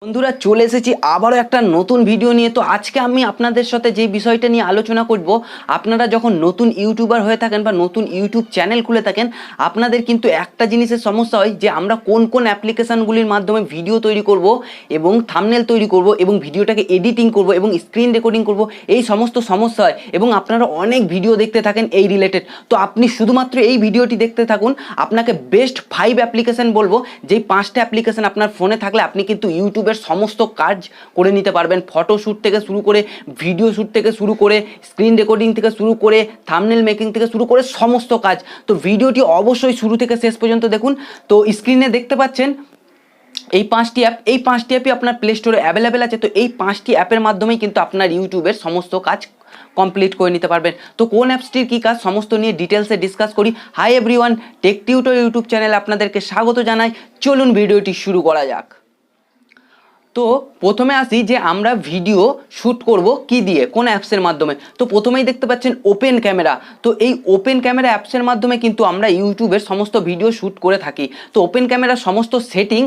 বন্ধুরা চলে এসেছি আবারও একটা নতুন ভিডিও নিয়ে। তো আজকে আমি আপনাদের সাথে যে বিষয়টা নিয়ে আলোচনা করব, আপনারা যখন নতুন ইউটিউবার হয়ে থাকেন বা নতুন ইউটিউব চ্যানেল খুলে থাকেন, আপনাদের কিন্তু একটা জিনিসের সমস্যা হয় যে আমরা কোন কোন অ্যাপ্লিকেশানগুলির মাধ্যমে ভিডিও তৈরি করব এবং থাম্বনেল তৈরি করব এবং ভিডিওটাকে এডিটিং করব এবং স্ক্রিন রেকর্ডিং করব, এই সমস্ত সমস্যা হয় এবং আপনারা অনেক ভিডিও দেখতে থাকেন এই রিলেটেড। তো আপনি শুধুমাত্র এই ভিডিওটি দেখতে থাকুন, আপনাকে বেস্ট 5 অ্যাপ্লিকেশান বলবো, যেই 5টা অ্যাপ্লিকেশান আপনার ফোনে থাকলে আপনি কিন্তু ইউটিউবের সমস্ত কাজ করে নিতে পারবেন। ফটোশ্যুট থেকে শুরু করে, ভিডিও শ্যুট থেকে শুরু করে, স্ক্রিন রেকর্ডিং থেকে শুরু করে, থাম্বনেল মেকিং থেকে শুরু করে সমস্ত কাজ। তো ভিডিওটি অবশ্যই শুরু থেকে শেষ পর্যন্ত দেখুন। তো স্ক্রিনে দেখতে পাচ্ছেন এই 5টি অ্যাপ, এই 5টি অ্যাপই আপনার প্লে স্টোরে অ্যাভেলেবেল আছে। তো এই 5টি অ্যাপের মাধ্যমেই কিন্তু আপনার ইউটিউবের সমস্ত কাজ কমপ্লিট করে নিতে পারবেন। তো কোন অ্যাপসটির কী কাজ সমস্ত নিয়ে ডিটেলসে ডিসকাস করি। Hi everyone, tech tutor YouTube চ্যানেলে আপনাদেরকে স্বাগত জানাই। চলুন ভিডিওটি শুরু করা যাক। তো প্রথমে আসি যে আমরা ভিডিও শ্যুট করব কি দিয়ে, কোন অ্যাপসের মাধ্যমে। তো প্রথমেই দেখতে পাচ্ছেন ওপেন ক্যামেরা। তো এই ওপেন ক্যামেরা অ্যাপসের মাধ্যমে কিন্তু আমরা ইউটিউবের সমস্ত ভিডিও শ্যুট করে থাকি। তো ওপেন ক্যামেরার সমস্ত সেটিং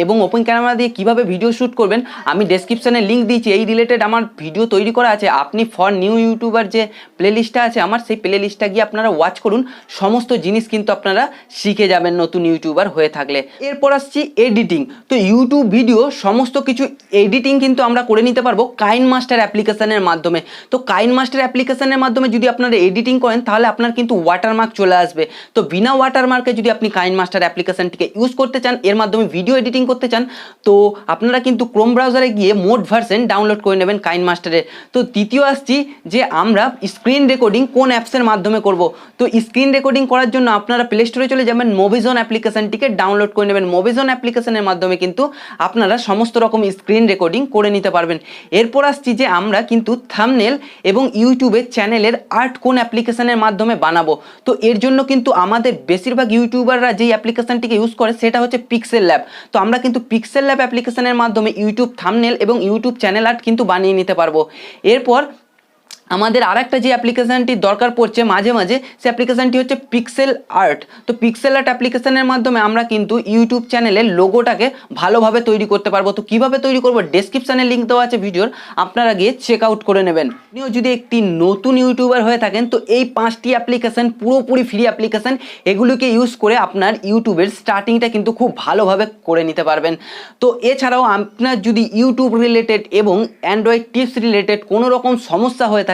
এবং ওপেন ক্যামেরা দিয়ে কিভাবে ভিডিও শ্যুট করবেন আমি ডেসক্রিপশানে লিঙ্ক দিয়েছি। এই রিলেটেড আমার ভিডিও তৈরি করা আছে। আপনি ফর নিউ ইউটিউবার যে প্লে লিস্টটা আছে আমার, সেই প্লে লিস্টটা গিয়ে আপনারা ওয়াচ করুন। সমস্ত জিনিস কিন্তু আপনারা শিখে যাবেন নতুন ইউটিউবার হয়ে থাকলে। এরপর আসছি এডিটিং। তো ইউটিউব ভিডিও সমস্ত কিছু এডিটিং কিন্তু আমরা করে নিতে পারবো কাইনমাস্টার অ্যাপ্লিকেশনের মাধ্যমে। তো কাইনমাস্টার অ্যাপ্লিকেশনের মাধ্যমে যদি আপনারা এডিটিং করেন তাহলে আপনার কিন্তু ওয়াটারমার্ক চলে আসবে। তো বিনা ওয়াটারমার্কে যদি আপনি কাইনমাস্টার অ্যাপ্লিকেশনটিকে ইউজ করতে চান, এর মাধ্যমে ভিডিও এডিটিং করতে চান, তো আপনারা কিন্তু ক্রোম ব্রাউজারে গিয়ে মোড ভার্সন ডাউনলোড করে নেবেন কাইনমাস্টারের। তো দ্বিতীয় আসছি যে আমরা স্ক্রিন রেকর্ডিং কোন অ্যাপসের মাধ্যমে করব। তো স্ক্রিন রেকর্ডিং করার জন্য আপনারা প্লে স্টোরে চলে যাবেন, মোভিজন অ্যাপ্লিকেশনটিকে ডাউনলোড করে নেবেন। মোভিজন অ্যাপ্লিকেশনের মাধ্যমে কিন্তু আপনারা সমস্ত রকম স্ক্রিন রেকর্ডিং করে নিতে পারবেন। এরপর আসছি যে আমরা কিন্তু থাম্বনেল এবং ইউটিউবের চ্যানেলের আর্ট কোন অ্যাপ্লিকেশনের মাধ্যমে বানাবো। তো এর জন্য কিন্তু আমাদের বেশিরভাগ ইউটিউবাররা যেই অ্যাপ্লিকেশনটিকে ইউজ করে সেটা হচ্ছে পিক্সেল ল্যাব। তো আমরা কিন্তু পিক্সেল ল্যাব অ্যাপ্লিকেশনের মাধ্যমে ইউটিউব থাম্বনেল এবং ইউটিউব চ্যানেল আর্ট কিন্তু বানিয়ে নিতে পারবো। এরপর আমাদের আরেকটা যে অ্যাপ্লিকেশানটির দরকার পড়ছে মাঝে মাঝে, সে অ্যাপ্লিকেশানটি হচ্ছে পিক্সেল আর্ট। তো পিক্সেল আর্ট অ্যাপ্লিকেশানের মাধ্যমে আমরা কিন্তু ইউটিউব চ্যানেলের লোগোটাকে ভালোভাবে তৈরি করতে পারবো। তো কীভাবে তৈরি করবো ডেসক্রিপশানে লিঙ্ক দেওয়া আছে ভিডিওর, আপনারা গিয়ে চেক আউট করে নেবেন। আপনিও যদি একটি নতুন ইউটিউবার হয়ে থাকেন তো এই 5টি অ্যাপ্লিকেশান পুরোপুরি ফ্রি অ্যাপ্লিকেশান, এগুলোকে ইউজ করে আপনার ইউটিউবের স্টার্টিংটা কিন্তু খুব ভালোভাবে করে নিতে পারবেন। তো এছাড়াও আপনার যদি ইউটিউব রিলেটেড এবং অ্যান্ড্রয়েড টিপস রিলেটেড কোনো রকম সমস্যা হয়ে থাকে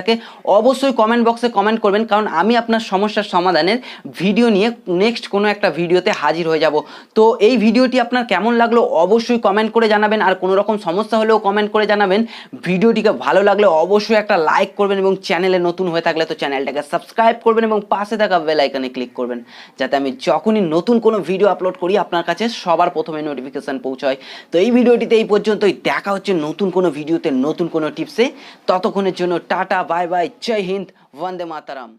অবশ্যই কমেন্ট বক্সে কমেন্ট করবেন, কারণ আমি আপনার সমস্যার সমাধানের ভিডিও নিয়ে নেক্সট কোনো একটা ভিডিওতে হাজির হয়ে যাব। তো এই ভিডিওটি আপনার কেমন লাগলো অবশ্যই কমেন্ট করে জানাবেন, আর কোনো রকম সমস্যা হলেও কমেন্ট করে জানাবেন। ভিডিওটিকে ভালো লাগলে অবশ্যই একটা লাইক করবেন এবং চ্যানেলে নতুন হয়ে থাকলে তো চ্যানেলটাকে সাবস্ক্রাইব করবেন এবং পাশে থাকা বেল আইকনে ক্লিক করবেন, যাতে আমি যখনই নতুন কোনো ভিডিও আপলোড করি আপনার কাছে সবার প্রথমে নোটিফিকেশান পৌঁছায়। তো এই ভিডিওটিতে এই পর্যন্তই, দেখা হচ্ছে নতুন কোনো ভিডিওতে নতুন কোনো টিপসে। ততক্ষণের জন্য টাটা, বাই বাই, জয় হিন্দ, বন্দে মাতারাম।